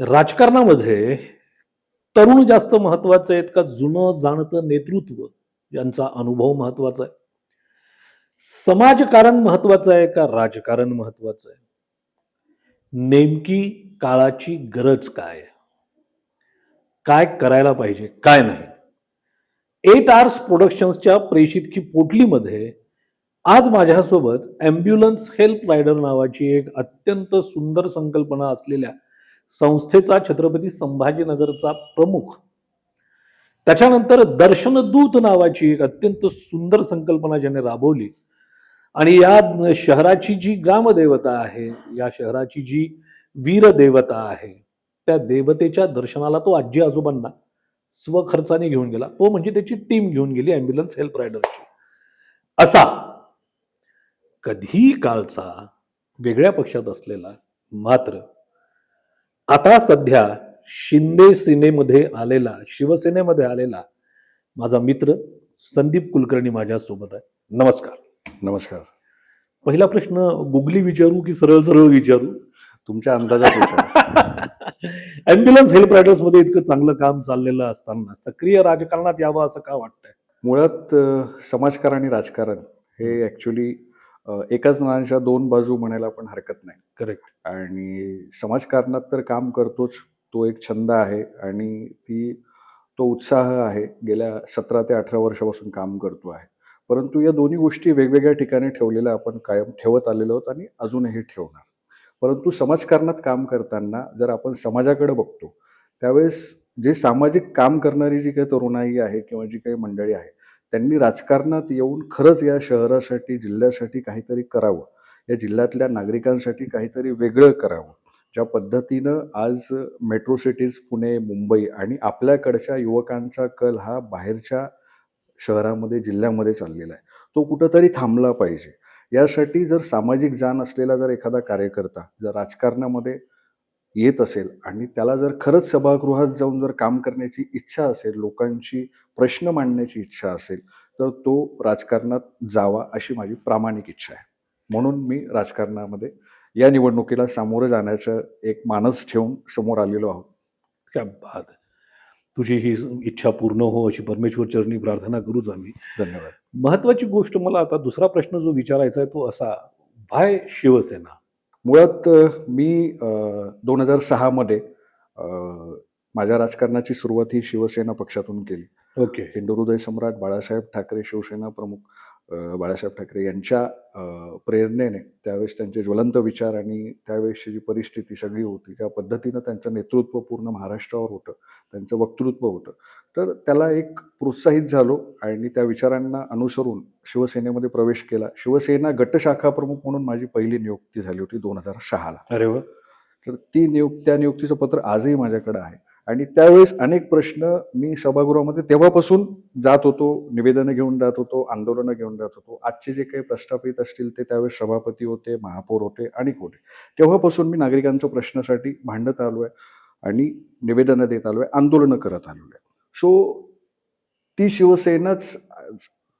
राजकारणामध्ये तरुण जास्त महत्वाचे आहेत का जुनं जाणतं नेतृत्व यांचा अनुभव महत्वाचा आहे? समाजकारण महत्वाचं आहे का राजकारण महत्वाचं आहे? नेमकी काळाची गरज काय आहे? काय करायला पाहिजे, काय नाही? 8 आर्स प्रोडक्शन्सच्या प्रेषित की पोटलीमध्ये आज माझ्यासोबत ॲम्ब्युलन्स हेल्प रायडर नावाची एक अत्यंत सुंदर संकल्पना असलेल्या संस्थेचा छत्रपती संभाजीनगरचा प्रमुख, त्याच्यानंतर दर्शनदूत नावाची एक अत्यंत सुंदर संकल्पना ज्याने राबवली आणि या शहराची जी ग्रामदेवता आहे, या शहराची जी वीरदेवता आहे, त्या देवतेच्या दर्शनाला तो आजी आजोबांना स्वखर्चाने घेऊन गेला. तो म्हणजे त्याची टीम घेऊन गेली ॲम्ब्युलन्स हेल्प रायडरची. असा कधी काळचा वेगळ्या पक्षात असलेला, मात्र आता सध्या शिंदे शिवसेनेमध्ये आलेला माझा मित्र संदीप कुलकर्णी माझ्यासोबत आहे. नमस्कार. नमस्कार. पहिला प्रश्न गुगली विचारू की सरळ सरळ विचारू? तुमच्या अंदाजात विचारा. ॲम्ब्युलन्स हेल्प रायडर्स मध्ये इतकं चांगलं काम चाललेलं असताना सक्रिय राजकारणात यावं असं का वाटतंय? मुळात समाजकारण आणि राजकारण हे ॲक्च्युली एकाच नाण्याच्या दोन बाजू म्हणायला पण हरकत नाही. करेक्ट. आणि समाजकारणात तर काम करतोच. तो एक छंद आहे आणि तो उत्साह आहे. गेल्या 17 ते 18 वर्षापासून काम करतो आहे. परंतु या दोन्ही गोष्टी वेगवेगळ्या ठिकाणी ठेवलेल्या आपण कायम ठेवत आलेलो आहोत आणि अजूनही ठेवणार. परंतु समाजकारणात काम करताना जर आपण समाजाकडे बघतो, त्यावेळेस जे सामाजिक काम करणारी जी काही तरुणाई आहे किंवा जी काही मंडळी आहे, त्यांनी राजकारणात येऊन खरंच या शहरासाठी, जिल्ह्यासाठी काहीतरी करावं. या जिल्ह्यातल्या नागरिकांसाठी काहीतरी वेगळं करावं. ज्या पद्धतीनं आज मेट्रो सिटीज पुणे, मुंबई आणि आपल्याकडच्या युवकांचा कल हा बाहेरच्या शहरामध्ये, जिल्ह्यामध्ये चाललेला आहे. तो कुठेतरी थांबला पाहिजे. यासाठी जर सामाजिक जाण असलेला जर एखादा कार्यकर्ता जर राजकारणामध्ये येत असेल आणि त्याला जर खरंच सभागृहात जाऊन जर काम करण्याची इच्छा असेल, लोकांची प्रश्न मांडण्याची इच्छा असेल, तर तो राजकारणात जावा अशी माझी प्रामाणिक इच्छा आहे. म्हणून मी राजकारणामध्ये या निवडणुकीला सामोरं जाण्याचं एक मानस ठेवून समोर आलेलो आहोत. क्या बात आहे. तुझी ही इच्छा पूर्ण हो अशी परमेश्वर चरणी प्रार्थना करूच आम्ही. धन्यवाद. महत्वाची गोष्ट मला आता दुसरा प्रश्न जो विचारायचा आहे तो असा, व्हाय शिवसेना? मुळात मी 2006 मध्ये माझ्या राजकारणाची सुरुवात ही शिवसेना पक्षातून केली. ओके. हिंदुहृदय सम्राट बाळासाहेब ठाकरे, शिवसेना प्रमुख बाळासाहेब ठाकरे यांच्या प्रेरणेने त्यावेळेस त्यांचे ज्वलंत विचार आणि त्यावेळेसची जी परिस्थिती सगळी होती, त्या पद्धतीनं त्यांचं नेतृत्व पूर्ण महाराष्ट्रावर होतं, त्यांचं वक्तृत्व होतं. तर त्याला एक प्रोत्साहित झालो आणि त्या विचारांना अनुसरून शिवसेनेमध्ये प्रवेश केला. शिवसेना गटशाखा प्रमुख म्हणून माझी पहिली नियुक्ती झाली होती 2006ला. अरे वा. तर त्या नियुक्तीचं पत्र आजही माझ्याकडे आहे. आणि त्यावेळेस अनेक प्रश्न मी सभागृहामध्ये तेव्हापासून जात होतो, निवेदनं घेऊन जात होतो, आंदोलनं घेऊन जात होतो. आजचे जे काही प्रस्थापित असतील ते त्यावेळेस सभापती होते, महापौर होते, अनेक होते. तेव्हापासून मी नागरिकांच्या प्रश्नासाठी भांडत आलोय आणि निवेदनं देत आलोय, आंदोलनं करत आलेलो आहे. सो ती शिवसेनाच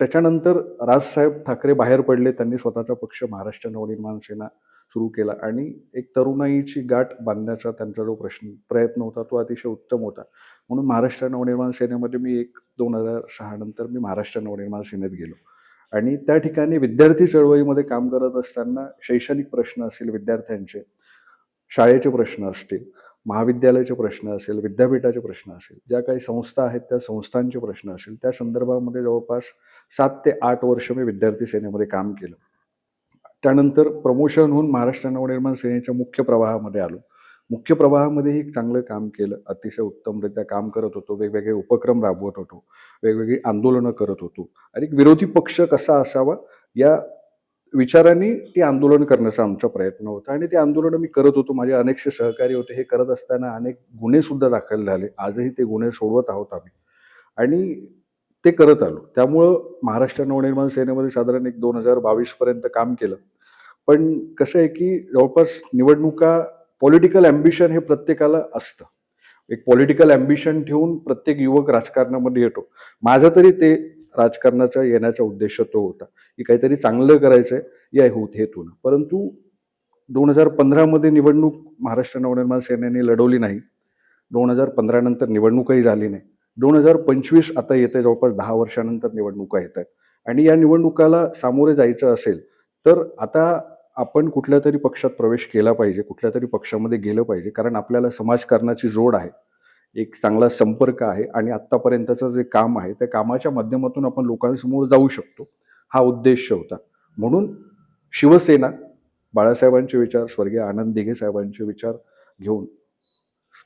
त्याच्यानंतर राजसाहेब ठाकरे बाहेर पडले. त्यांनी स्वतःचा पक्ष महाराष्ट्र नवनिर्माण सेना सुरू केला आणि एक तरुणाईची गाठ बांधण्याचा त्यांचा जो प्रयत्न होता तो अतिशय उत्तम होता. म्हणून महाराष्ट्र नवनिर्माण सेनेमध्ये मी 2006 नंतर मी महाराष्ट्र नवनिर्माण सेनेत गेलो आणि त्या ठिकाणी विद्यार्थी चळवळीमध्ये काम करत असताना शैक्षणिक प्रश्न असतील विद्यार्थ्यांचे, शाळेचे प्रश्न असतील, महाविद्यालयाचे प्रश्न असेल, विद्यापीठाचे प्रश्न असेल, ज्या काही संस्था आहेत त्या संस्थांचे प्रश्न असेल, त्या संदर्भामध्ये जवळपास 7 ते 8 वर्ष मी विद्यार्थी सेनेमध्ये काम केलं. त्यानंतर प्रमोशन होऊन महाराष्ट्र नवनिर्माण सेनेच्या मुख्य प्रवाहामध्ये आलो. मुख्य प्रवाहामध्येही चांगलं काम केलं. अतिशय उत्तमरित्या काम करत होतो. वेगवेगळे उपक्रम राबवत होतो. वेगवेगळी आंदोलनं करत होतो. आणि विरोधी पक्ष कसा असावा या विचारांनी ती आंदोलन करण्याचा आमचा प्रयत्न होता आणि ते आंदोलनं मी करत होतो. माझे अनेकसे सहकारी होते. हे करत असताना अनेक गुन्हे सुद्धा दाखल झाले. आजही ते गुन्हे सोडवत आहोत आम्ही आणि ते करत आलो. त्यामुळं महाराष्ट्र नवनिर्माण सेनेमध्ये साधारण एक 2022 पर्यंत काम केलं. पण कसं आहे की जवळपास निवडणुका पॉलिटिकल ॲम्बिशन हे प्रत्येकाला असतं. एक पॉलिटिकल ॲम्बिशन ठेवून प्रत्येक युवक राजकारणामध्ये येतो. माझा तरी ते राजकारणाचा येण्याचा उद्देश तो होता की काहीतरी चांगलं करायचंय या हेतून. परंतु 2015 मध्ये निवडणूक महाराष्ट्र नवनिर्माण सेनेने लढवली नाही. 2015 नंतर निवडणूकही झाली नाही. 2025 आता येते, जवळपास 10 वर्षानंतर निवडणुका येत आहेत. आणि या निवडणुकाला सामोरे जायचं असेल तर आता आपण कुठल्या तरी पक्षात प्रवेश केला पाहिजे, कुठल्या तरी पक्षामध्ये गेलं पाहिजे. कारण आपल्याला समाजकारणाची जोड आहे, एक चांगला संपर्क आहे आणि आत्तापर्यंतचं जे काम आहे त्या कामाच्या माध्यमातून आपण लोकांसमोर जाऊ शकतो. हा उद्देश होता. म्हणून शिवसेना, बाळासाहेबांचे विचार, स्वर्गीय आनंद दिघे साहेबांचे विचार घेऊन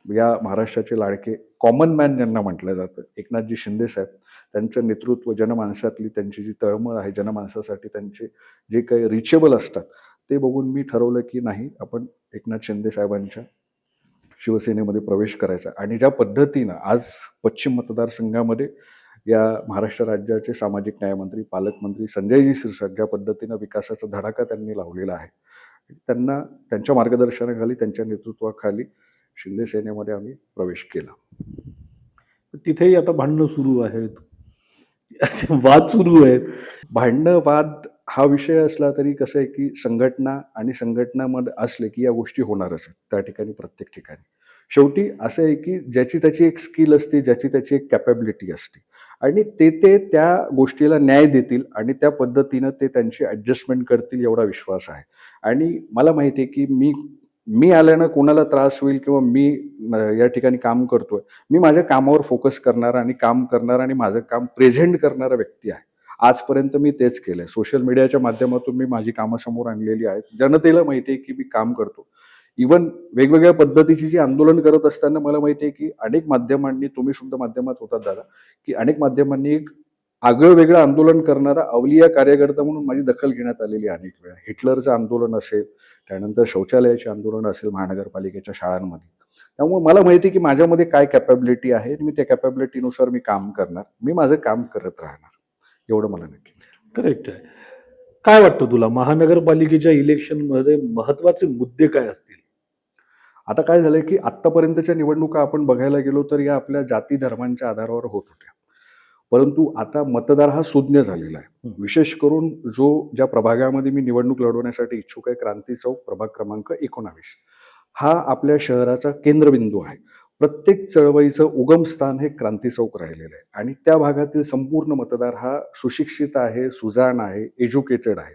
या महाराष्ट्राचे लाडके कॉमन मॅन ज्यांना म्हटलं जातं, एकनाथजी शिंदे साहेब, त्यांचं नेतृत्व, जनमानसातली त्यांची जी तळमळ आहे, जनमानसासाठी त्यांचे जे काही रिचेबल असतात ते बघून मी ठरवलं की नाही, आपण एकनाथ शिंदे साहेबांच्या शिवसेनेमध्ये प्रवेश करायचा. आणि ज्या पद्धतीनं आज पश्चिम मतदारसंघामध्ये या महाराष्ट्र राज्याचे सामाजिक न्यायमंत्री, पालकमंत्री संजयजी शिरसाट ज्या पद्धतीनं विकासाचा धडाका त्यांनी लावलेला आहे, त्यांना त्यांच्या मार्गदर्शनाखाली, त्यांच्या नेतृत्वाखाली शिंदे सेनेमध्ये आम्ही प्रवेश केला. तिथेही आता भांडणं सुरू आहेत, असे वाद सुरू आहेत. भांडणं, वाद हा विषय असला तरी कसं आहे की संघटना आणि संघटनामध्ये असले की या गोष्टी होणारच आहेत त्या ठिकाणी, प्रत्येक ठिकाणी. शेवटी असं आहे की ज्याची त्याची एक स्किल असते, ज्याची त्याची एक कॅपॅबिलिटी असते आणि ते त्या गोष्टीला न्याय देतील आणि त्या पद्धतीनं ते त्यांची ॲडजस्टमेंट करतील एवढा विश्वास आहे. आणि मला माहिती आहे की मी आल्यानं कोणाला त्रास होईल किंवा मी या ठिकाणी काम करतोय, मी माझ्या कामावर फोकस करणारा आणि काम करणारा आणि माझं काम प्रेझेंट करणारा व्यक्ती आहे. आजपर्यंत मी तेच केलंय. सोशल मीडियाच्या माध्यमातून मी माझी कामं समोर आणलेली आहेत. जनतेला माहिती आहे की मी काम करतो. इव्हन वेगवेगळ्या पद्धतीची जी आंदोलन करत असताना मला माहिती आहे की अनेक माध्यमांनी, तुम्ही सुद्धा माध्यमात होतात दादा, की अनेक माध्यमांनी एक आगळं वेगळं आंदोलन करणारा अवलिया कार्यकर्ता म्हणून माझी दखल घेण्यात आलेली आहे अनेक वेळा. हिटलरचं आंदोलन असेल, त्यानंतर शौचालयाचे आंदोलन असेल महानगरपालिकेच्या शाळांमध्ये. त्यामुळे मला माहिती आहे की माझ्यामध्ये काय कॅपॅबिलिटी आहे. मी त्या कॅपॅबिलिटीनुसार मी काम करणार. मी माझं काम करत राहणार. एवढं मला नक्की. करेक्ट आहे. काय वाटतं तुला, महानगरपालिकेच्या इलेक्शनमध्ये महत्वाचे मुद्दे काय असतील? आता काय झालंय की आत्तापर्यंतच्या निवडणुका आपण बघायला गेलो तर या आपल्या जाती धर्मांच्या आधारावर होत होत्या. परंतु आता मतदार हा सुज्ञ झालेला आहे. विशेष करून ज्या प्रभागामध्ये मी निवडणूक लढवण्यासाठी इच्छुक आहे, क्रांती चौक प्रभाग क्रमांक 19, हा आपल्या शहराचा केंद्रबिंदू आहे. प्रत्येक चळवळीचं उगमस्थान हे क्रांती चौक राहिलेलं आहे आणि त्या भागातील संपूर्ण मतदार हा सुशिक्षित आहे, सुजाण आहे, एज्युकेटेड आहे.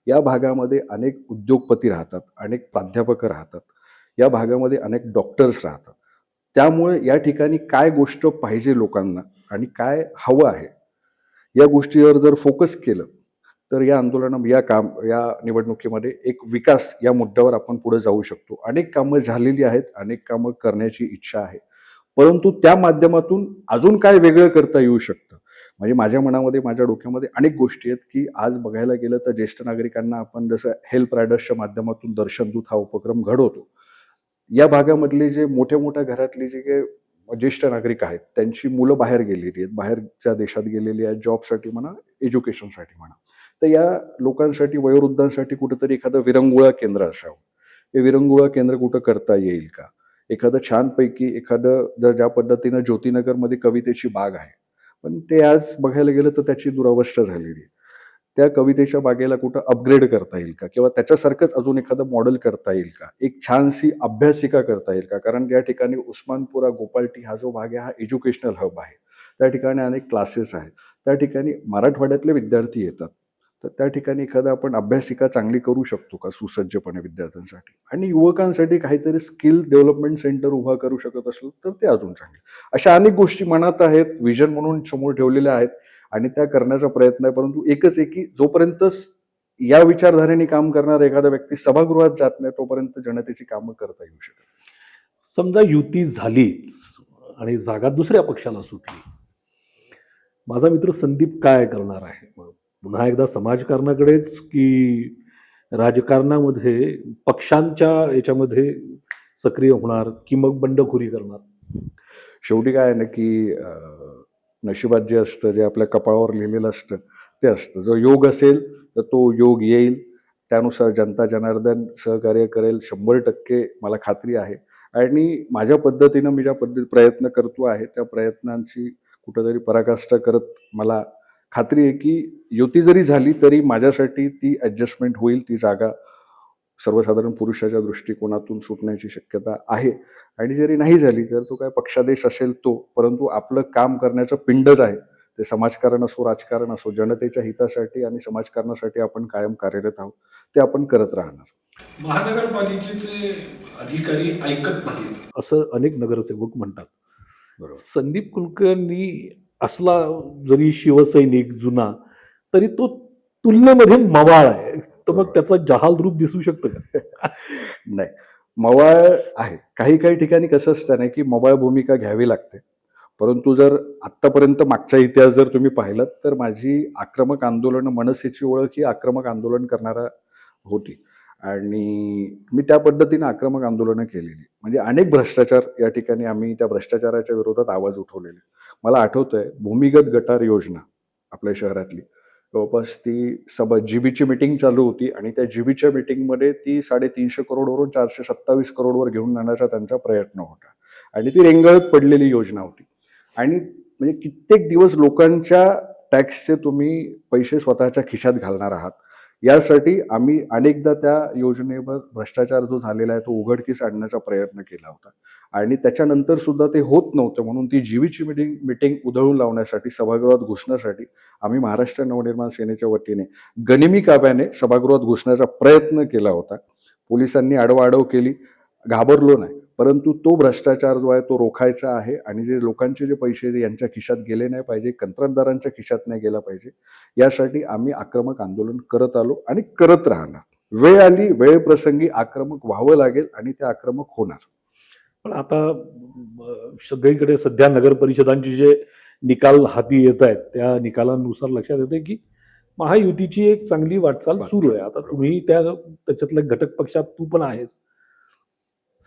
या भागामध्ये अनेक उद्योगपती राहतात, अनेक प्राध्यापक राहतात, या भागामध्ये अनेक डॉक्टर्स राहतात. त्यामुळे या ठिकाणी काय गोष्ट पाहिजे लोकांना आणि काय हवं आहे, या गोष्टीवर जर फोकस केलं तर या या निवडणुकीमध्ये एक विकास या मुद्द्यावर आपण पुढे जाऊ शकतो. अनेक कामं झालेली आहेत, अनेक कामं करण्याची इच्छा आहे. परंतु त्या माध्यमातून अजून काय वेगळं करता येऊ शकतं, म्हणजे माझ्या मनामध्ये, माझ्या डोक्यामध्ये अनेक गोष्टी आहेत की आज बघायला गेलं तर ज्येष्ठ नागरिकांना आपण जसं हेल्प रायडर्सच्या माध्यमातून दर्शनदूत हा उपक्रम घडवतो. या भागामधले जे मोठ्या घरातले जे काही ज्येष्ठ नागरिक आहेत, त्यांची मुलं बाहेर गेलेली आहेत, बाहेरच्या देशात गेलेली आहेत, जॉबसाठी म्हणा, एज्युकेशनसाठी म्हणा. तर या लोकांसाठी, वयोवृद्धांसाठी कुठेतरी एखादं विरंगुळा केंद्र असावं. हे विरंगुळा केंद्र कुठं करता येईल का? एखादं छानपैकी जर ज्या पद्धतीनं ज्योतिनगरमध्ये कवितेची बाग आहे, पण ते आज बघायला गेलं तर त्याची दुरावस्था झालेली आहे. त्या कवितेच्या बागेला कुठं अपग्रेड करता येईल का? किंवा त्याच्यासारखंच अजून एखादं मॉडेल करता येईल का? एक छानशी अभ्यासिका करता येईल का? कारण या ठिकाणी उस्मानपुरा, गोपालटी हा जो भाग आहे हा एज्युकेशनल हब आहे. त्या ठिकाणी अनेक क्लासेस आहेत. त्या ठिकाणी मराठवाड्यातले विद्यार्थी येतात. तर त्या ठिकाणी एखादा आपण अभ्यासिका चांगली करू शकतो का सुसज्जपणे विद्यार्थ्यांसाठी? आणि युवकांसाठी काहीतरी स्किल डेव्हलपमेंट सेंटर उभा करू शकत असलो तर ते अजून चांगले. अशा अनेक गोष्टी मनात आहेत, व्हिजन म्हणून समोर ठेवलेल्या आहेत आणि त्या करण्याचा प्रयत्न आहे. परंतु एकच आहे की जोपर्यंत या विचारधारेने काम करणारा एखादा व्यक्ती सभागृहात जात नाही तोपर्यंत जनतेची कामं करता येऊ शकत नाही. समजा युती झालीच आणि जागा दुसऱ्या पक्षाला सुटली, माझा मित्र संदीप काय करणार आहे? मग पुन्हा एकदा समाजकारणाकडेच की राजकारणामध्ये पक्षांच्या याच्यामध्ये सक्रिय होणार की मग बंडखोरी करणार? शेवटी काय आहे ना की नशिबात जे असतं, जे आपल्या कपाळावर लिहिलेलं असतं ते असतं. जो योग असेल तर तो योग येईल. त्यानुसार जनता जनार्दन सहकार्य करेल 100%, मला खात्री आहे. आणि माझ्या पद्धतीनं मी ज्या प्रयत्न करतो आहे त्या प्रयत्नांची कुठंतरी पराकाष्ठा करत मला खात्री आहे की युती जरी झाली तरी माझ्यासाठी ती ॲडजस्टमेंट होईल, ती जागा सर्वसाधारण पुरुषाच्या दृष्टिकोनातून सुटण्याची शक्यता आहे. आणि जरी नाही झाली तर तो काय पक्षादेश असेल तो, परंतु आपलं काम करण्याचं पिंडच आहे. ते समाजकारण असो, राजकारण असो, जनतेच्या हितासाठी आणि समाजकारणासाठी आपण कायम कार्यरत आहोत. ते आपण करत राहणार. महानगरपालिकेचे अधिकारी ऐकत नाहीत. असं अनेक नगरसेवक म्हणतात. बरोबर. संदीप कुलकर्णी असला जरी शिवसैनिक जुना, तरी तो तुलनेमध्ये मवाळ आहे. तर मग बरोबर. त्याचं जहाल रूप दिसू शकतं का? नाही, मवाळ आहे. काही काही ठिकाणी कसं असतं ना, की मवाळ भूमिका घ्यावी लागते. परंतु जर आत्तापर्यंत मागचा इतिहास जर तुम्ही पाहिलात, तर माझी आक्रमक आंदोलनं, मनसेची ओळख ही आक्रमक आंदोलन करणारा होती. आणि मी त्या पद्धतीने आक्रमक आंदोलनं केलेली. म्हणजे अनेक भ्रष्टाचार या ठिकाणी आम्ही त्या भ्रष्टाचाराच्या विरोधात आवाज उठवलेले. मला आठवतंय भूमिगत गटार योजना आपल्या शहरातली. जवळपास ती जीबीची मीटिंग चालू होती आणि त्या जीबीच्या मीटिंगमध्ये ती 350 करोडवरून 427 करोडवर घेऊन जाण्याचा त्यांचा प्रयत्न होता. आणि ती रेंगाळत पडलेली योजना होती. आणि म्हणजे कित्येक दिवस लोकांच्या टॅक्सचे तुम्ही पैसे स्वतःच्या खिशात घालणार आहात. यासाठी आम्ही अनेकदा त्या योजनेवर भ्रष्टाचार जो झालेला आहे तो उघडकीस आणण्याचा प्रयत्न केला होता. आणि त्याच्यानंतर सुद्धा ते होत नव्हतं, म्हणून ती जीबीची मीटिंग उधळून लावण्यासाठी, सभागृहात घुसण्यासाठी आम्ही महाराष्ट्र नवनिर्माण सेनेच्या वतीने गनिमी काव्याने सभागृहात घुसण्याचा प्रयत्न केला होता. पोलिसांनी आडवाआडव केली, घाबरलो नाही. परंतु तो भ्रष्टाचार जो आहे तो रोखायचा आहे. आणि जे लोकांचे जे पैसे यांच्या खिशात गेले नाही पाहिजे, कंत्राटदारांच्या खिशात नाही गेला पाहिजे, यासाठी आम्ही आक्रमक आंदोलन करत आलो आणि करत राहणार. वेळ आली, वेळप्रसंगी आक्रमक व्हावं लागेल आणि ते आक्रमक होणार. पण आता सगळीकडे सध्या नगर परिषदांचे जे निकाल हाती येत आहेत, त्या निकालानुसार लक्षात येते की महायुतीची एक चांगली वाटचाल सुरू आहे. आता तुम्ही त्याच्यातल्या घटक पक्षात तू पण आहेस.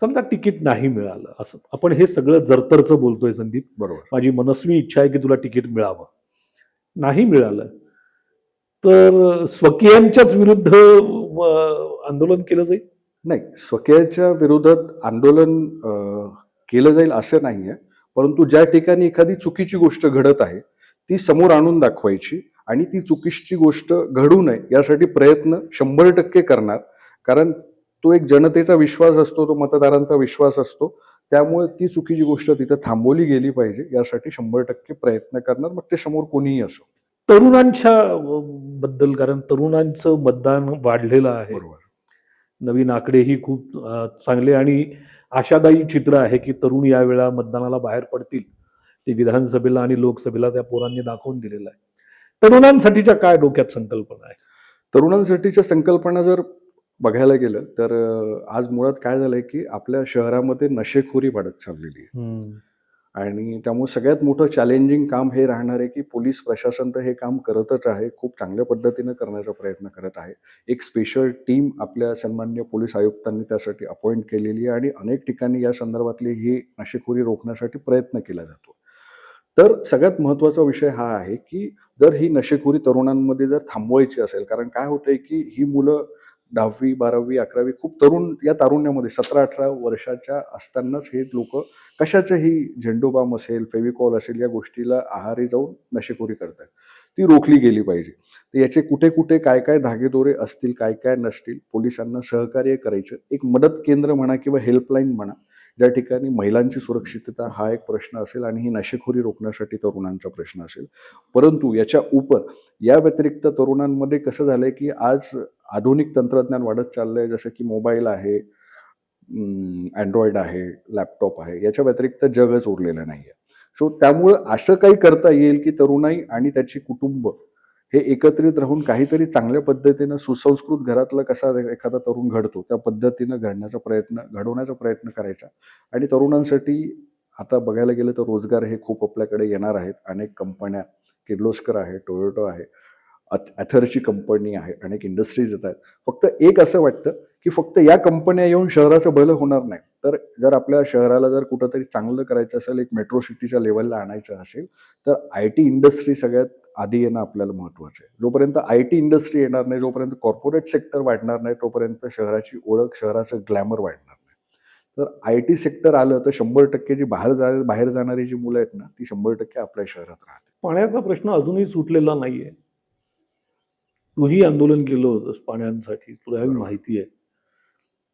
समजा तिकीट नाही मिळालं, असं आपण हे सगळं जरतरचं बोलतोय संदीप. बरोबर. माझी मनस्वी इच्छा आहे की तुला तिकीट मिळावं. नाही मिळालं तर स्वकीयांच्याच विरुद्ध आंदोलन केलं जाईल. नाही, स्वकीयाच्या विरोधात आंदोलन केलं जाईल असं नाहीये. परंतु ज्या ठिकाणी एखादी चुकीची गोष्ट घडत आहे ती समोर आणून दाखवायची आणि ती चुकीची गोष्ट घडू नये यासाठी प्रयत्न 100% करणार. कारण तो एक जनतेचा विश्वास असतो, तो मतदारांचा विश्वास असतो. त्यामुळे ती चुकीची गोष्ट तिथं थांबवली गेली पाहिजे यासाठी 100% प्रयत्न करणार, मग ते समोर कोणीही असो. तरुणांच्या बद्दल, कारण तरुणांचं मतदान वाढलेलं आहे. बरोबर. नवीन आकडेही खूप चांगले आणि आशादायी चित्र आहे की तरुण यावेळा मतदानाला बाहेर पडतील. ते विधानसभेला आणि लोकसभेला त्या पोरांनी दाखवून दिलेलं आहे. तरुणांसाठीच्या काय डोक्यात संकल्पना आहे? तरुणांसाठीच्या संकल्पना जर बघायला गेलं तर आज मुळात काय झालंय की आपल्या शहरामध्ये नशेखोरी वाढत चाललेली आहे. आणि त्यामुळे सगळ्यात मोठं चॅलेंजिंग काम हे राहणार आहे की पोलीस प्रशासन तर हे काम करतच आहे, खूप चांगल्या पद्धतीनं करण्याचा प्रयत्न करत आहे. एक स्पेशल टीम आपल्या सन्माननीय पोलीस आयुक्तांनी त्यासाठी अपॉइंट केलेली आहे आणि अनेक ठिकाणी या संदर्भातली ही नशेखोरी रोखण्यासाठी प्रयत्न केला जातो. तर सगळ्यात महत्त्वाचा विषय हा आहे की जर ही नशेखोरी तरुणांमध्ये जर थांबवायची असेल, कारण काय होतंय की ही मुलं 10वी, 12वी, 11वी खूप तरुण, या तारुण्यामध्ये 17-18 वर्षाच्या असतानाच हे लोक कशाचंही झेंडूबाम असेल, फेविकॉल असेल या गोष्टीला आहारी जाऊन नशेखोरी करतात. ती रोखली गेली पाहिजे. तर याचे कुठे कुठे काय काय धागेदोरे असतील, काय काय नसतील, पोलिसांना सहकार्य करायचं. एक मदत केंद्र म्हणा किंवा हेल्पलाईन म्हणा, ज्या ठिकाणी महिलांची सुरक्षितता हा एक प्रश्न असेल आणि ही नशेखोरी रोखण्यासाठी तरुणांचा प्रश्न असेल. परंतु याच्या या व्यतिरिक्त तरुणांमध्ये कसं झालंय की आज आधुनिक तंत्रज्ञान वाढत चाललंय, जसं की मोबाईल आहे, अँड्रॉइड आहे, लॅपटॉप आहे, याच्या व्यतिरिक्त जगच उरलेलं नाहीये. सो त्यामुळं असं काही करता येईल की तरुणाई आणि त्याची कुटुंब हे एकत्रित राहून काहीतरी चांगल्या पद्धतीनं सुसंस्कृत घरातला कसा एखादा तरुण घडतो त्या पद्धतीनं घडवण्याचा प्रयत्न करायचा. आणि तरुणांसाठी आता बघायला गेलं तर रोजगार हे खूप आपल्याकडे येणार आहेत. अनेक कंपन्या, किर्लोस्कर आहे, टोयोटो आहे, ॲथरची कंपनी आहे, अनेक इंडस्ट्रीज येत आहेत. फक्त एक असं वाटतं की फक्त या कंपन्या येऊन शहराचं भलं होणार नाही. तर जर आपल्या शहराला जर कुठंतरी चांगलं करायचं असेल, एक मेट्रो सिटीच्या लेवलला आणायचं असेल, तर IT इंडस्ट्री सगळ्यात आधी येणं आपल्याला महत्त्वाचं आहे. जोपर्यंत IT इंडस्ट्री येणार नाही, जोपर्यंत कॉर्पोरेट सेक्टर वाढणार नाही, तोपर्यंत शहराची ओळख, शहराचं ग्लॅमर वाढणार नाही. तर IT सेक्टर आलं तर 100% जी बाहेर जाणारी जी मुलं आहेत ना, ती 100% आपल्या शहरात राहतील. पाण्याचा प्रश्न अजूनही सुटलेला नाहीये. तूही आंदोलन केलं होतंस पाण्यासाठी, तुला बरोबर. माहिती आहे.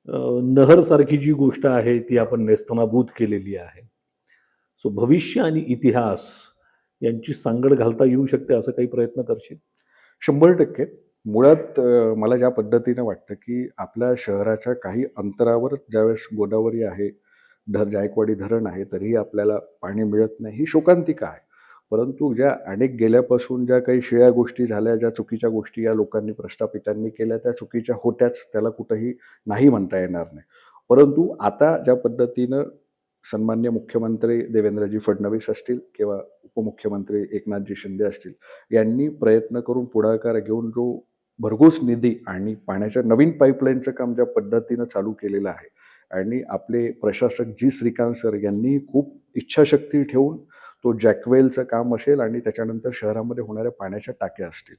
नहर सारखी जी गोष्ट आहे ती आपण नेस्तनाबूत केलेली आहे. सो भविष्य आणि इतिहास यांची सांगड घालता येऊ शकते असं काही प्रयत्न करशील? 100% मुळात मला ज्या पद्धतीनं वाटतं, की आपल्या शहराच्या काही अंतरावर ज्यावेळेस गोदावरी आहे, जायकवाडी धरण आहे, तरीही आपल्याला पाणी मिळत नाही, ही शोकांतिका आहे. परंतु ज्या अनेक गेल्यापासून ज्या काही शिळ्या गोष्टी झाल्या, ज्या चुकीच्या गोष्टी या लोकांनी प्रस्थापितांनी केल्या, त्या चुकीच्या होत्याच, त्याला कुठंही नाही म्हणता येणार नाही. परंतु आता ज्या पद्धतीनं सन्माननीय मुख्यमंत्री देवेंद्रजी फडणवीस असतील किंवा उपमुख्यमंत्री एकनाथजी शिंदे असतील, यांनी प्रयत्न करून पुढाकार घेऊन जो भरघोस निधी आणि पाण्याच्या नवीन पाईपलाईनचं काम ज्या पद्धतीनं चालू केलेलं आहे आणि आपले प्रशासक जी श्रीकांत सर यांनी खूप इच्छाशक्ती ठेवून तो जॅकवेलचं काम असेल आणि त्याच्यानंतर शहरामध्ये होणाऱ्या पाण्याच्या टाक्या असतील,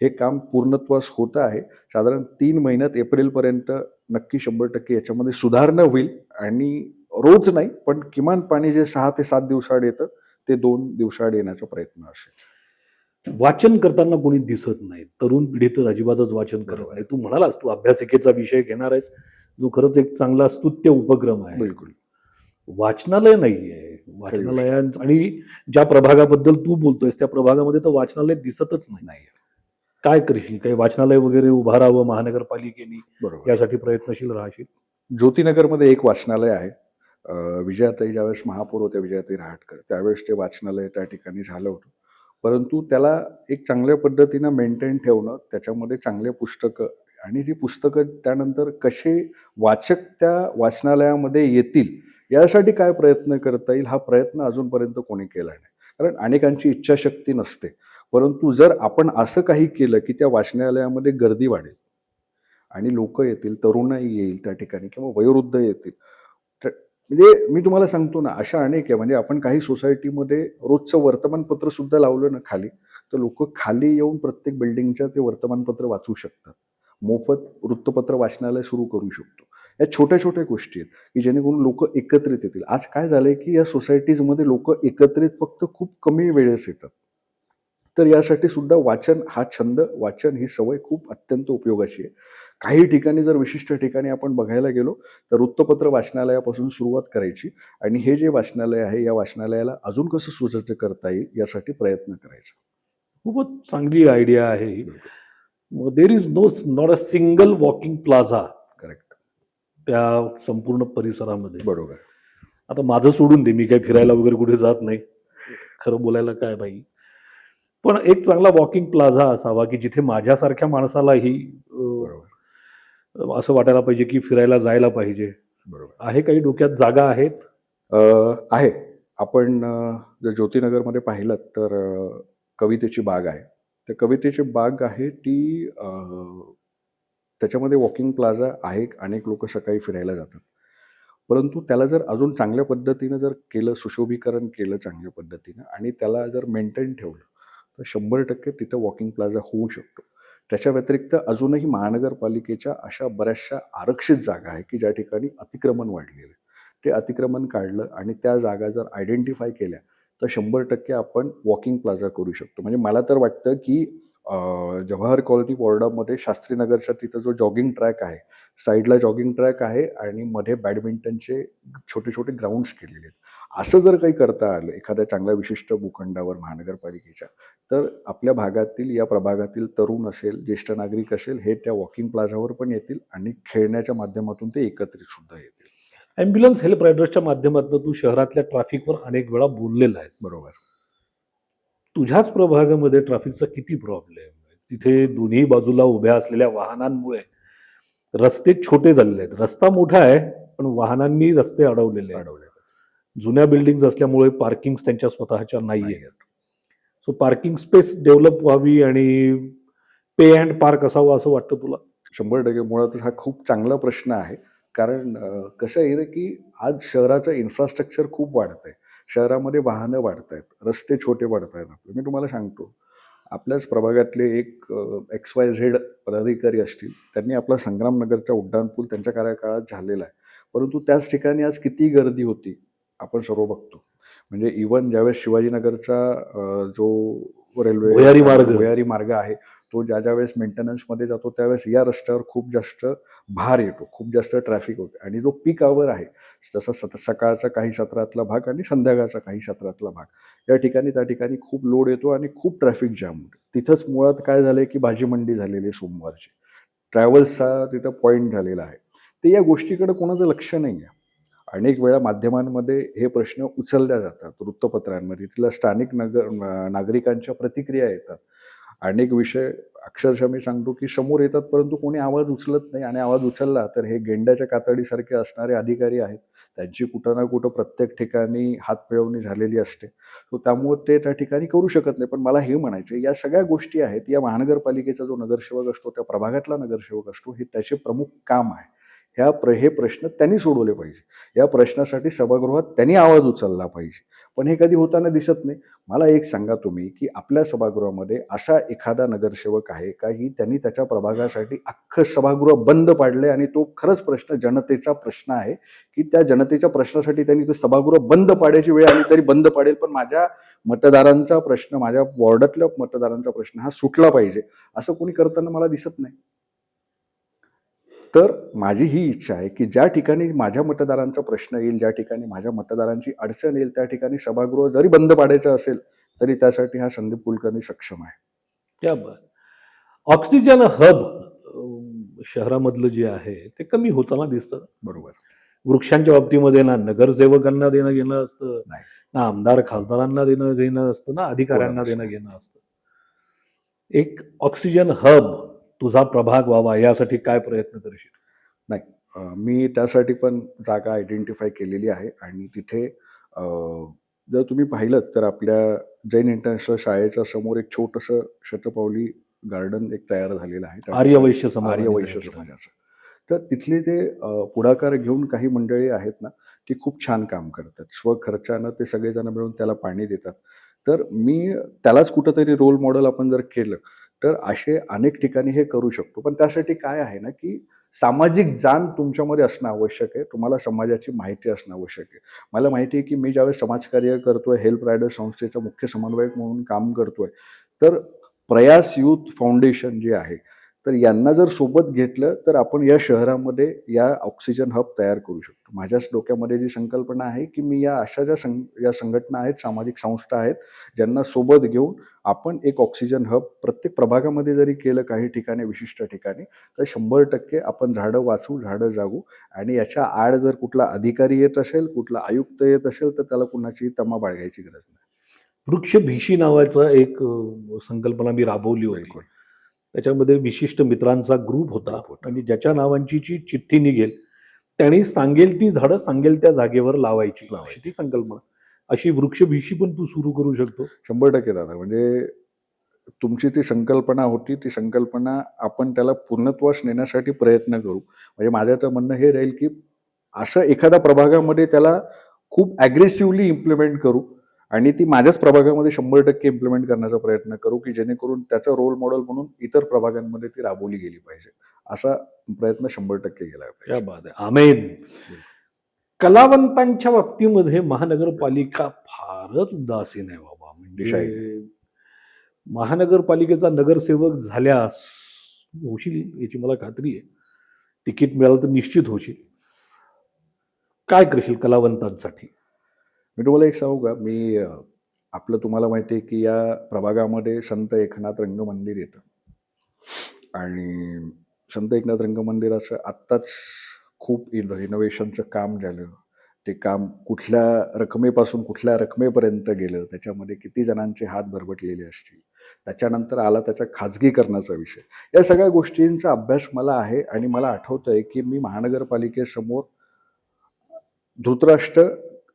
हे काम पूर्णत्वास होतं आहे. साधारण 3 महिन्यात एप्रिलपर्यंत नक्की 100% याच्यामध्ये सुधारणा होईल आणि रोज नाही, पण किमान पाणी जे 6 ते 7 दिवसाआड येतं, ते 2 दिवसाआड येण्याचा प्रयत्न असेल. वाचन करताना कोणी दिसत नाही. तरुण पिढी तर अजिबातच वाचन करत बरोबर. नाही. तू म्हणालास तू अभ्यासिकेचा विषय घेणार आहेस, जो खरंच एक चांगला स्तुत्य उपक्रम आहे. बिलकुल. वाचनालय नाहीये. वाचनालयात आणि ज्या प्रभागाबद्दल तू बोलतोयस त्या प्रभागामध्ये तर वाचनालय दिसतच नाही. नाही. काय करशील? काही वाचनालय वगैरे उभारावं महानगरपालिकेने बरोबर. यासाठी प्रयत्नशील राहशील? ज्योतिनगरमध्ये एक वाचनालय आहे. विजयाताई ज्यावेळेस महापौर होत्या, विजयाताई रहाटकर, त्यावेळेस ते वाचनालय त्या ठिकाणी झालं होतं. परंतु त्याला एक चांगल्या पद्धतीनं मेंटेन ठेवणं, त्याच्यामध्ये चांगले पुस्तकं आणि ती पुस्तकं त्यानंतर कसे वाचक त्या वाचनालयामध्ये येतील, यासाठी काय प्रयत्न करता येईल, हा प्रयत्न अजूनपर्यंत कोणी केला नाही. कारण अनेकांची इच्छाशक्ती नसते. परंतु जर आपण असं काही केलं, की त्या वाचनालयामध्ये गर्दी वाढेल आणि लोकं येतील, तरुणाई येईल त्या ठिकाणी किंवा वयोवृद्ध येतील. तर म्हणजे मी तुम्हाला सांगतो ना, अशा अनेक आहे. म्हणजे आपण काही सोसायटीमध्ये रोजचं वर्तमानपत्र सुद्धा लावलं ना खाली, तर लोकं खाली येऊन प्रत्येक बिल्डिंगच्या ते वर्तमानपत्र वाचू शकतात. मोफत वृत्तपत्र वाचनालय सुरू करू शकतो. या छोट्या-छोट्या गोष्टी आहेत, की जेणेकरून लोकं एकत्रित येतील. आज काय झालंय, की या सोसायटीजमध्ये लोकं एकत्रित फक्त खूप कमी वेळेस येतात. तर यासाठी सुद्धा वाचन हा छंद, वाचन ही सवय खूप अत्यंत उपयोगाची आहे. काही ठिकाणी जर विशिष्ट ठिकाणी आपण बघायला गेलो, तर वृत्तपत्र वाचनालयापासून सुरुवात करायची आणि हे जे वाचनालय आहे, या वाचनालयाला अजून कसं सुसज्ज करता येईल यासाठी प्रयत्न करायचा. खूपच चांगली आयडिया आहे ही. There is not a single walking plaza correct. त्या संपूर्ण परिसरामध्ये. बरोबर. आता माझं सोडून दे, मी काही फिरायला वगैरे कुठे जात नाही. खरं बोलायला काय भाई. पण एक चांगला वॉकिंग प्लाझा असावा, की जिथे माझ्यासारख्या माणसालाही असं वाटायला पाहिजे, की फिरायला जायला पाहिजे. बरोबर. आहे काही डोक्यात जागा आहेत? आहे. आपण जर ज्योतिनगरमध्ये पाहिलंत तर कवितेची बाग आहे. त्या कवितेची बाग आहे ती त्याच्यामध्ये वॉकिंग प्लाझा आहे. अनेक लोकं सकाळी फिरायला जातात. परंतु त्याला जर अजून चांगल्या पद्धतीनं जर केलं, सुशोभीकरण केलं चांगल्या पद्धतीनं आणि त्याला जर मेंटेन ठेवलं, तर 100% तिथं वॉकिंग प्लाझा होऊ शकतो. त्याच्या व्यतिरिक्त अजूनही महानगरपालिकेच्या अशा बऱ्याचशा आरक्षित जागा आहेत, की ज्या ठिकाणी अतिक्रमण वाढलेलं आहे. ते अतिक्रमण काढलं आणि त्या जागा जर आयडेंटिफाय केल्या, तर 100% आपण वॉकिंग प्लाझा करू शकतो. म्हणजे मला तर वाटतं, की जवाहर कॉलनी वॉर्डामध्ये शास्त्रीनगरच्या तिथं जो जॉगिंग ट्रॅक आहे, साईडला जॉगिंग ट्रॅक आहे आणि मध्ये बॅडमिंटनचे छोटे-छोटे ग्राउंड्स केलेले आहेत. असं जर काही करता आलं एखाद्या चांगल्या विशिष्ट भूखंडावर महानगरपालिकेच्या, तर आपल्या भागातील, या प्रभागातील तरुण असेल, ज्येष्ठ नागरिक असेल, हे त्या वॉकिंग प्लाझावर पण येतील आणि खेळण्याच्या माध्यमातून ते एकत्रित सुद्धा येतील. ॲम्ब्युलन्स हेल्प रायडर्सच्या माध्यमातून तू शहरातल्या ट्रॅफिकवर अनेक वेळा बोललेला आहेस. बरोबर. तुझ्याच प्रभागामध्ये ट्रॅफिकचा किती प्रॉब्लेम आहे? तिथे दोन्ही बाजूला उभ्या असलेल्या वाहनांमुळे रस्ते छोटे झालेले आहेत. रस्ता मोठा आहे, पण वाहनांनी रस्ते अडवलेले आहेत. अडवले जुन्या बिल्डिंग्स असल्यामुळे पार्किंग त्यांच्या स्वतःच्या नाहीये. नाहीयेत. सो पार्किंग स्पेस डेव्हलप व्हावी आणि पे अँड पार्क असावं असं वाटतं तुला? 100% मुळातच हा खूप चांगला प्रश्न आहे. कारण कसं आहे ना, की आज शहराचं इन्फ्रास्ट्रक्चर खूप वाढतंय. शहरामध्ये वाहनं वाढतायत, रस्ते छोटे वाढतायत आपले. मी तुम्हाला सांगतो, आपल्याच प्रभागातले एक XYZ पदाधिकारी असतील, त्यांनी आपला संग्रामनगरचा उड्डाणपूल त्यांच्या कार्यकाळात झालेला आहे. परंतु त्याच ठिकाणी आज किती गर्दी होती, आपण सर्व बघतो. म्हणजे इव्हन ज्यावेळेस शिवाजीनगरचा जो भुयारी मार्ग. भुयारी मार्ग आहे, तो ज्या वेळेस मेंटेनन्समध्ये जातो त्यावेळेस या रस्त्यावर खूप जास्त भार येतो, खूप जास्त ट्रॅफिक होते आणि जो पीक आवर आहे जसं सकाळचा काही सत्रातला भाग आणि संध्याकाळचा काही सत्रातला भाग या ठिकाणी त्या ठिकाणी खूप लोड येतो आणि खूप ट्रॅफिक जाम होते. तिथंच मुळात काय झालंय की भाजी मंडी झालेली आहे सोमवारची. ट्रॅव्हल्सचा तिथं पॉईंट झालेला आहे. तर या गोष्टीकडे कोणाचं लक्ष नाही आहे. अनेक वेळा माध्यमांमध्ये हे प्रश्न उचलल्या जातात, वृत्तपत्रांमध्ये. तिथल्या स्थानिक नागरिकांच्या प्रतिक्रिया येतात. अनेक विषय अक्षरशः मी सांगतो की समोर येतात, परंतु कोणी आवाज उचलत नाही आणि आवाज उचलला तर हे गेंड्याच्या कातडीसारखे असणारे अधिकारी आहेत. त्यांची कुठं ना कुठं प्रत्येक ठिकाणी हातमिळवणी झालेली असते. सो त्यामुळे ते त्या ठिकाणी करू शकत नाही. पण मला हे म्हणायचं या सगळ्या गोष्टी आहेत, या महानगरपालिकेचा जो नगरसेवक असतो, त्या प्रभागातला नगरसेवक असतो, हे त्याचे प्रमुख काम आहे. हे प्रश्न त्यांनी सोडवले पाहिजे. या प्रश्नासाठी सभागृहात त्यांनी आवाज उचलला पाहिजे. पण हे कधी होताना दिसत नाही. मला एक सांगा तुम्ही, की आपल्या सभागृहामध्ये असा एखादा नगरसेवक आहे का, की त्यांनी त्याच्या प्रभागासाठी अख्खं सभागृह बंद पाडलंय आणि तो खरंच प्रश्न जनतेचा प्रश्न आहे, की त्या जनतेच्या प्रश्नासाठी त्यांनी ते सभागृह बंद पाडायची वेळ आली तरी बंद पाडेल, पण माझ्या मतदारांचा प्रश्न, माझ्या वॉर्डातल्या मतदारांचा प्रश्न हा सुटला पाहिजे, असं कोणी करताना मला दिसत नाही. तर माझी ही इच्छा आहे, की ज्या ठिकाणी माझ्या मतदारांचा प्रश्न येईल, ज्या ठिकाणी माझ्या मतदारांची अडचण येईल, त्या ठिकाणी सभागृह जरी बंद पाडायचं असेल, तरी त्यासाठी हा संदीप कुलकर्णी सक्षम आहे. क्या बात. ऑक्सिजन हब शहरामधलं जे आहे ते कमी होताना दिसतं. बरोबर. वृक्षांच्या बाबतीमध्ये ना नगरसेवकांना देणं घेणं असतं, नाही. ना आमदार खासदारांना देणं घेणं असतं, ना अधिकाऱ्यांना कोणालाच देणं नाही. घेणं असतं. एक ऑक्सिजन हब तुझा प्रभाग व्हावा यासाठी काय प्रयत्न करशील? नाही. मी त्यासाठी पण जागा आयडेंटिफाय केलेली आहे आणि तिथे अ, जर तुम्ही पाहिलंत तर आपल्या जैन इंटरनॅशनल शाळेच्या समोर एक छोटंसं शतपावली गार्डन एक तयार झालेलं आहे. त्या ठिकाणी आर्यवैश्य समाजाने आर्यवैश्य तयार केलं. समाजाचं. तर तिथले ते पुढाकार घेऊन काही मंडळी आहेत ना, ती खूप छान काम करतात. स्वखर्चानं ते सगळेजण मिळून त्याला पाणी देतात. तर मी त्यालाच कुठेतरी रोल मॉडेल आपण जर केलं, तर असे अनेक ठिकाणी हे करू शकतो. पण त्यासाठी काय आहे ना, की सामाजिक जाण तुमच्यामध्ये असणं आवश्यक आहे. तुम्हाला समाजाची माहिती असणं आवश्यक आहे. मला माहिती आहे, की मी ज्यावेळेस समाजकार्य करतोय, हेल्प रायडर संस्थेचा मुख्य समन्वयक म्हणून काम करतोय, तर प्रयास यूथ फाउंडेशन जे आहे, तर यांना जर सोबत घेतलं, तर आपण या शहरामध्ये या ऑक्सिजन हब तयार करू शकतो. माझ्याच डोक्यामध्ये जी संकल्पना आहे, की मी या अशा या संघटना आहेत, सामाजिक संस्था आहेत, ज्यांना सोबत घेऊन आपण एक ऑक्सिजन हब प्रत्येक प्रभागामध्ये जरी केलं काही ठिकाणी, विशिष्ट ठिकाणी, तर 100% आपण झाडं वाचवू, झाडं जागू आणि याच्या आड जर कुठला अधिकारी येत असेल, कुठला आयुक्त येत असेल, तर त्याला कुणाची तमा बाळगायची गरज नाही. वृक्षभीशी नावाचा एक संकल्पना मी राबवली होती. बिलकुल. त्याच्यामध्ये विशिष्ट मित्रांचा ग्रुप होता ग्रुप होता. आणि ज्याच्या नावांची जी चिठ्ठी निघेल, त्याने सांगेल ती झाडं सांगेल त्या जागेवर लावायची. अशी ती संकल्पना. अशी वृक्षभीशी पण तू सुरू करू शकतो. 100% दादा. म्हणजे तुमची ती संकल्पना होती, ती संकल्पना आपण त्याला पूर्णत्वास नेण्यासाठी प्रयत्न करू. म्हणजे माझं तर म्हणणं हे राहील, की असं एखाद्या प्रभागामध्ये त्याला खूप अग्रेसिव्हली इम्प्लिमेंट करू आणि ती माझ्याच प्रभागामध्ये 100% इम्प्लिमेंट करण्याचा प्रयत्न करू, की जेणेकरून त्याचा रोल मॉडेल म्हणून इतर प्रभागांमध्ये ती राबवली गेली पाहिजे. असा प्रयत्न 100% केला क्या पाहिजे. बात आहे. आमेन. कलावंतांच्या बाबतीमध्ये महानगरपालिका फारच उदासीन आहे बाबा. दिशाहीन म्हणजे महानगरपालिकेचा नगरसेवक झाल्यास होशील याची मला खात्री आहे. तिकीट मिळालं तर निश्चित होशील. काय करशील कलावंतांसाठी? मी तुम्हाला एक सांगू का? मी आपलं तुम्हाला माहिती आहे, की या प्रभागामध्ये संत एकनाथ रंगमंदिर येतं आणि संत एकनाथ रंगमंदिराचं आत्ताच खूप रिनोव्हेशनचं काम झालं. ते काम कुठल्या रकमेपासून कुठल्या रकमेपर्यंत गेलं, त्याच्यामध्ये किती जणांचे हात भरभटलेले असतील. त्याच्यानंतर आला त्याच्या खाजगीकरणाचा विषय. या सगळ्या गोष्टींचा अभ्यास मला आहे आणि मला आठवतंय, की मी महानगरपालिकेसमोर धृतराष्ट्र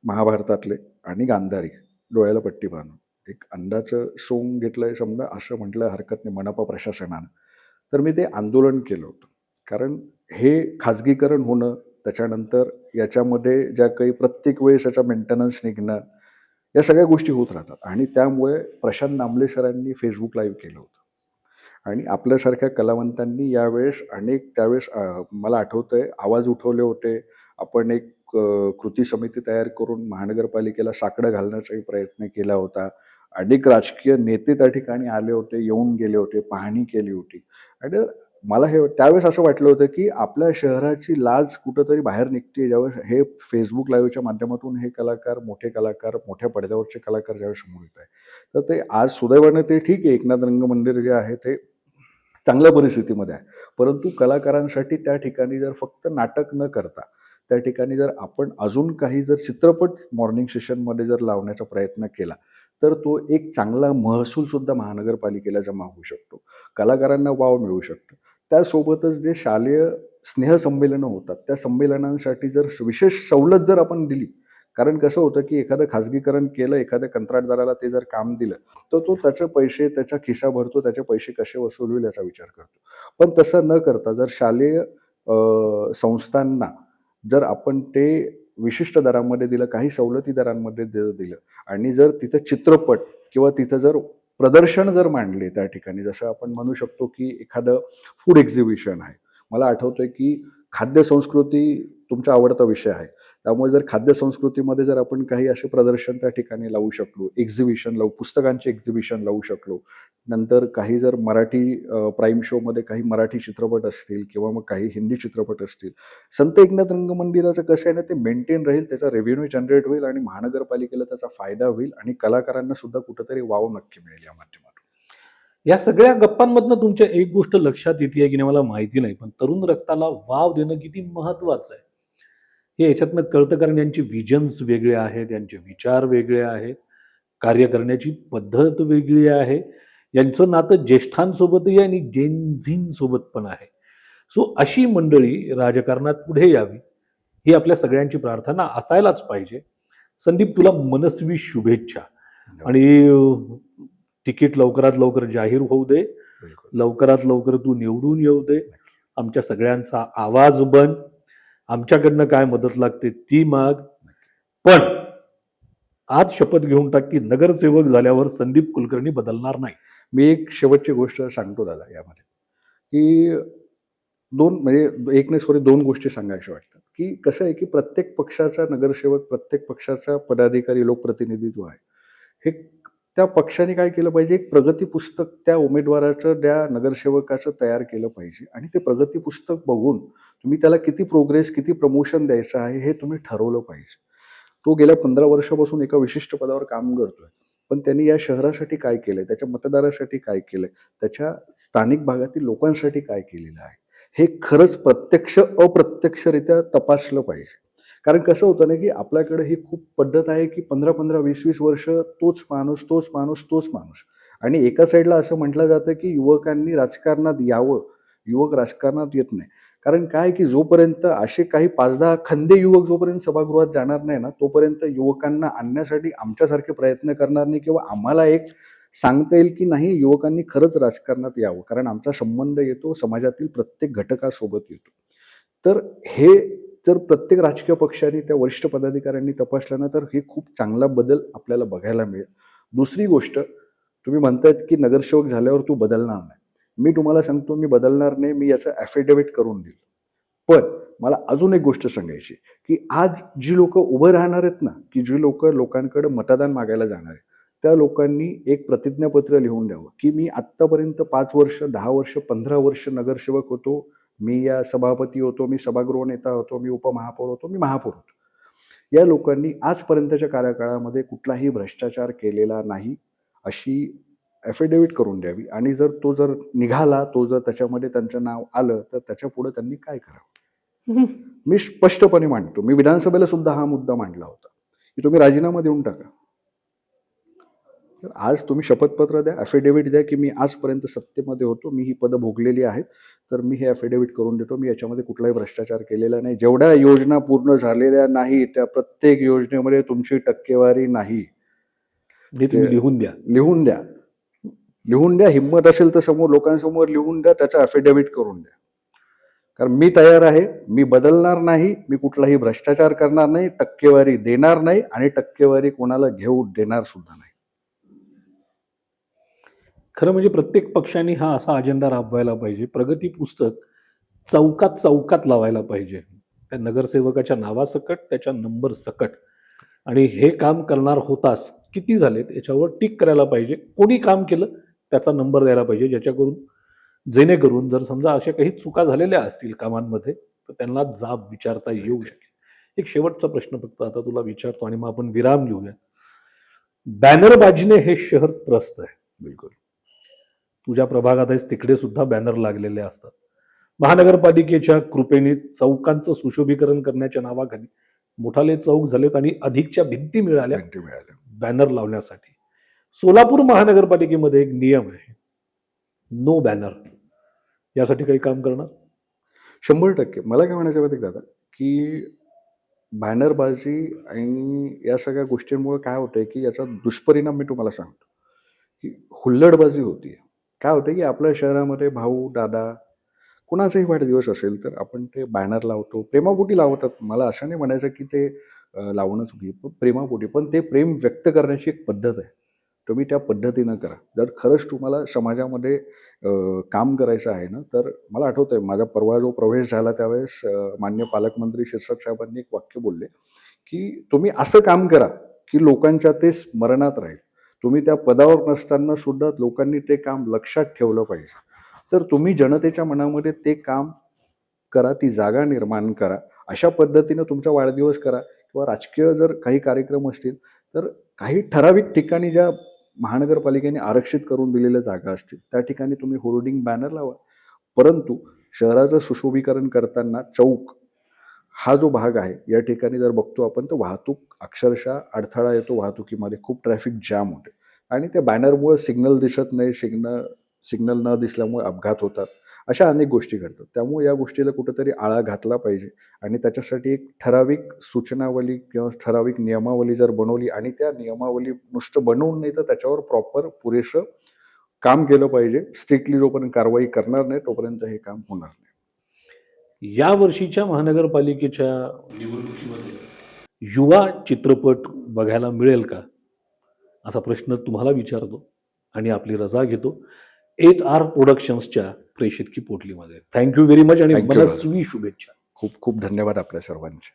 महाभारतातले आणि गांधारी डोळ्याला पट्टी बांधून एक अंडाचं सोंग घेतलंय समजा असं म्हटलं हरकत नाही मनपा प्रशासनानं. तर मी ते आंदोलन केलं होतं. कारण हे खाजगीकरण होणं, त्याच्यानंतर याच्यामध्ये ज्या काही प्रत्येक वेळेस याचा मेंटेनन्स निघणं, या सगळ्या गोष्टी होत राहतात आणि त्यामुळे प्रशांत नामले सरांनी फेसबुक लाईव्ह केलं होतं आणि आपल्यासारख्या कलावंतांनी यावेळेस त्यावेळेस मला आठवतंय आवाज उठवले होते. आपण एक कृती समिती तयार करून महानगरपालिकेला साकडं घालण्याचाही प्रयत्न केला होता. अनेक राजकीय नेते त्या ठिकाणी आले होते, येऊन गेले होते, पाहणी केली होती. आणि मला हे त्यावेळेस असं वाटलं होतं, की आपल्या शहराची लाज कुठेतरी बाहेर निघते ज्यावेळेस हे Facebook लाईव्हच्या माध्यमातून हे कलाकार, मोठ्या पडद्यावरचे कलाकार ज्यावेळेस समोर येत आहे. तर ते आज सुदैवाने ते ठीक आहे, एकनाथ रंगमंदिर जे आहे ते चांगल्या परिस्थितीमध्ये आहे. परंतु कलाकारांसाठी त्या ठिकाणी जर फक्त नाटक न करता, त्या ठिकाणी जर आपण अजून काही जर चित्रपट मॉर्निंग सेशनमध्ये जर लावण्याचा प्रयत्न केला, तर तो एक चांगला महसूलसुद्धा महानगरपालिकेला जमा होऊ शकतो. कलाकारांना वाव मिळू शकतो. त्यासोबतच जे शालेय स्नेहसंमेलनं होतात, त्या संमेलनांसाठी जर विशेष सवलत जर आपण दिली, कारण कसं होतं, की एखादं खाजगीकरण केलं, एखाद्या कंत्राटदाराला ते जर काम दिलं, तर तो त्याचे पैसे त्याचा खिसा भरतो, त्याचे पैसे कसे वसूल होईल याचा विचार करतो. पण तसं न करता जर शालेय संस्थांना जर आपण ते विशिष्ट दरामध्ये दिलं, काही सवलती दरांमध्ये दिलं आणि जर तिथं चित्रपट किंवा तिथं जर प्रदर्शन जर मांडले त्या ठिकाणी, जसं आपण म्हणू शकतो, की एखादं फूड एक्झिबिशन आहे. मला आठवतंय, की खाद्य संस्कृती तुमचा आवडता विषय आहे. त्यामुळे जर खाद्य संस्कृतीमध्ये जर आपण काही असे प्रदर्शन त्या ठिकाणी लावू शकलो, एक्झिबिशन लावू, पुस्तकांचे एक्झिबिशन लावू शकलो, नंतर काही जर मराठी प्राईम शोमध्ये काही मराठी चित्रपट असतील किंवा मग काही हिंदी चित्रपट असतील. संत एकनाथ रंगमंदिराचं कसं आहे ना, ते मेंटेन राहील, त्याचा रेव्हेन्यू जनरेट होईल आणि महानगरपालिकेला त्याचा फायदा होईल आणि कलाकारांना सुद्धा कुठेतरी वाव नक्की मिळेल या माध्यमातून. या सगळ्या गप्पांमधनं तुमच्या एक गोष्ट लक्षात येते की नाही मला माहिती नाही, पण तरुण रक्ताला वाव देणं किती महत्वाचं आहे हे याच्यातनं कळतं, कारण यांचे विजन्स वेगळे आहेत, यांचे विचार वेगळे आहेत, कार्य करण्याची पद्धत वेगळी आहे. यांचं नातं ज्येष्ठांसोबतही आहे आणि जेनझींसोबत पण आहे. सो अशी मंडळी राजकारणात पुढे यावी ही आपल्या सगळ्यांची प्रार्थना असायलाच पाहिजे. संदीप, तुला मनस्वी शुभेच्छा आणि तिकीट लवकरात लवकर जाहीर होऊ दे. बिलकुल. लवकरात लवकर तू निवडून येऊ दे. आमच्या सगळ्यांचा आवाज बन. आमच्याकडनं काय मदत लागते ती माग. पण आज शपथ घेऊन टाक की नगरसेवक झाल्यावर संदीप कुलकर्णी बदलणार नाही. मी एक शेवटची गोष्ट सांगतो दादा यामध्ये, की 2 म्हणजे एक नाही सॉरी 2 गोष्टी सांगाव्याशा वाटतात, की कसं आहे, की प्रत्येक पक्षाचा नगरसेवक, प्रत्येक पक्षाचा पदाधिकारी, लोकप्रतिनिधी जो आहे, हे त्या पक्षाने काय केलं पाहिजे, एक प्रगती पुस्तक त्या उमेदवाराचं, त्या नगरसेवकाचं तयार केलं पाहिजे आणि ते प्रगती पुस्तक बघून तुम्ही त्याला किती प्रोग्रेस, किती प्रमोशन द्यायचं आहे, हे तुम्ही ठरवलं पाहिजे. तो गेल्या 15 वर्षापासून एका विशिष्ट पदावर काम करतोय. पण त्यांनी या शहरासाठी काय केलंय, त्याच्या मतदारासाठी काय केलंय, त्याच्या स्थानिक भागातील लोकांसाठी काय केलेलं आहे, हे खरंच प्रत्यक्ष, अप्रत्यक्षरित्या तपासलं पाहिजे. कारण कसं होतं ना, की आपल्याकडे ही खूप पद्धत आहे, की 15-15, 20-20 वर्ष तोच माणूस, तोच माणूस, तोच माणूस. आणि एका साईडला असं म्हटलं जातं, की युवकांनी राजकारणात यावं. युवक राजकारणात येत नाही. कारण काय, की जोपर्यंत असे काही 5-10 खंदे युवक जोपर्यंत सभागृहात जाणार नाही ना, तोपर्यंत युवकांना आणण्यासाठी आमच्यासारखे प्रयत्न करणार नाही किंवा आम्हाला एक सांगता येईल, की नाही युवकांनी खरंच राजकारणात यावं. कारण आमचा संबंध येतो समाजातील प्रत्येक घटकासोबत येतो. तर हे जर प्रत्येक राजकीय पक्षाने, त्या वरिष्ठ पदाधिकाऱ्यांनी तपासलं ना, तर हे खूप चांगला बदल आपल्याला बघायला मिळेल. दुसरी गोष्ट, तुम्ही म्हणतायत, की नगरसेवक झाल्यावर तू बदलणार नाही. मी तुम्हाला सांगतो, मी बदलणार नाही. मी याचं ॲफिडेव्हिट करून देईल. पण मला अजून एक गोष्ट सांगायची, की आज जी लोकं उभं राहणार आहेत ना, की जी लोकं लोकांकडे मतदान मागायला जाणार आहेत, त्या लोकांनी एक प्रतिज्ञापत्र लिहून द्यावं, की मी आत्तापर्यंत 5 वर्ष, 10 वर्ष, 15 वर्ष नगरसेवक होतो. मी या सभापती होतो, मी सभागृह नेता होतो, मी उपमहापौर होतो, मी महापौर होतो. या लोकांनी आजपर्यंतच्या कार्यकाळामध्ये कुठलाही भ्रष्टाचार केलेला नाही, अशी ॲफिडेव्हिट करून द्यावी आणि जर तो जर निघाला, तो जर त्याच्यामध्ये त्यांचं नाव आलं, तर त्याच्यापुढे त्यांनी काय करावं? मी स्पष्टपणे मांडतो. मी विधानसभेला सुद्धा हा मुद्दा मांडला होता, की तुम्ही राजीनामा देऊन टाका. तर आज तुम्ही शपथपत्र द्या, ॲफिडेव्हिट द्या, की मी आजपर्यंत सत्तेमध्ये होतो, मी ही पदं भोगलेली आहेत, तर मी हे ॲफिडेव्हिट करून देतो. मी याच्यामध्ये कुठलाही भ्रष्टाचार केलेला नाही. जेवढ्या योजना पूर्ण झालेल्या नाही, त्या प्रत्येक योजनेमध्ये तुमची टक्केवारी नाही. हे तुम्ही लिहून द्या. लिहून द्या. लिहून द्या. हिंमत असेल तर समोर लोकांसमोर लिहून द्या. त्याचं ॲफिडेव्हिट करून द्या. कारण मी तयार आहे. मी बदलणार नाही. मी कुठलाही भ्रष्टाचार करणार नाही. टक्केवारी देणार नाही आणि टक्केवारी कोणाला घेऊ देणार सुद्धा नाही. खरं म्हणजे प्रत्येक पक्षाने हा असा अजेंडा राबवायला पाहिजे. प्रगती पुस्तक चौकात चौकात लावायला पाहिजे. त्या नगरसेवकाच्या नावासकट, त्याच्या नंबर सकट आणि हे काम करणार होतास किती झालेत याच्यावर टिक करायला पाहिजे. कोणी काम केलं त्याचा नंबर द्यायला पाहिजे, जेणेकरून जर समजा अशा काही चुका झालेल्या असतील कामांमध्ये तर त्यांना जाब विचारता येऊ शकेल. एक शेवटचा प्रश्न फक्त आता तुला विचारतो आणि मग आपण विराम घेऊया. बॅनरबाजीने हे शहर त्रस्त आहे. बिलकुल. तुझ्या प्रभागात आहेस तिकडे सुद्धा बॅनर लागलेले असतात. महानगरपालिकेच्या कृपेने चौकांचं सुशोभीकरण करण्याच्या नावाखाली मोठाले चौक झालेत आणि अधिकच्या भिंती मिळाल्या घंटी मिळाल्या. बॅनर लावण्यासाठी. सोलापूर महानगरपालिकेमध्ये एक नियम आहे, नो बॅनर. यासाठी काही काम करणार? 100%. मला काय म्हणायचं माहिती दादा, की बॅनरबाजी आणि या सगळ्या गोष्टींमुळे काय होतंय, की याचा दुष्परिणाम मी तुम्हाला सांगतो, की हुल्लडबाजी होतीये. काय होतंय, की आपल्या शहरामध्ये भाऊ, दादा कुणाचाही वाढदिवस असेल तर आपण ते बॅनर लावतो. प्रेमापोटी लावतात. मला असं नाही म्हणायचं, की ते लावणं चुकी, पण प्रेमापोटी. पण ते प्रेम व्यक्त करण्याची एक पद्धत आहे. तुम्ही त्या पद्धतीनं करा. जर खरंच तुम्हाला समाजामध्ये काम करायचं आहे ना, तर मला आठवतंय माझा परवा जो प्रवेश झाला त्यावेळेस माननीय पालकमंत्री शिरसाट साहेबांनी एक वाक्य बोलले, की तुम्ही असं काम करा, की लोकांच्या ते स्मरणात राहील. तुम्ही त्या पदावर नसताना सुद्धा लोकांनी ते काम लक्षात ठेवलं पाहिजे. तर तुम्ही जनतेच्या मनामध्ये ते काम करा, ती जागा निर्माण करा. अशा पद्धतीनं तुमचा वाढदिवस करा किंवा राजकीय जर काही कार्यक्रम असतील, तर काही ठराविक ठिकाणी ज्या महानगरपालिकेने आरक्षित करून दिलेल्या जागा असतील, त्या ठिकाणी तुम्ही होर्डिंग, बॅनर लावा. परंतु शहराचं सुशोभीकरण करताना चौक हा जो भाग आहे, या ठिकाणी जर बघतो आपण तर वाहतूक अक्षरशः अडथळा येतो वाहतुकीमध्ये. खूप ट्रॅफिक जॅम होते आणि त्या बॅनरमुळे सिग्नल दिसत नाही, सिग्नल न दिसल्यामुळे अपघात होतात. अशा अनेक गोष्टी घडतात. त्यामुळे या गोष्टीला कुठेतरी आळा घातला पाहिजे आणि त्याच्यासाठी एक ठराविक सूचनावली किंवा ठराविक नियमावली जर बनवली आणि त्या नियमावली नुसतं बनवून नाही तर त्याच्यावर प्रॉपर पुरेसं काम केलं पाहिजे. स्ट्रिक्टली जोपर्यंत कारवाई करणार नाही तोपर्यंत हे काम होणार नाही. या वर्षीच्या महानगरपालिकेच्या निवडणुकीमध्ये युवा चित्रपट बघायला मिळेल का, असा प्रश्न तुम्हाला विचारतो आणि आपली रजा घेतो. 8R प्रोडक्शन्सच्या प्रेषित की पोटलीमध्ये. थँक्यू व्हेरी मच आणि Thank you, मनस्वी शुभेच्छा. खूप खूप धन्यवाद आपल्या सर्वांचे.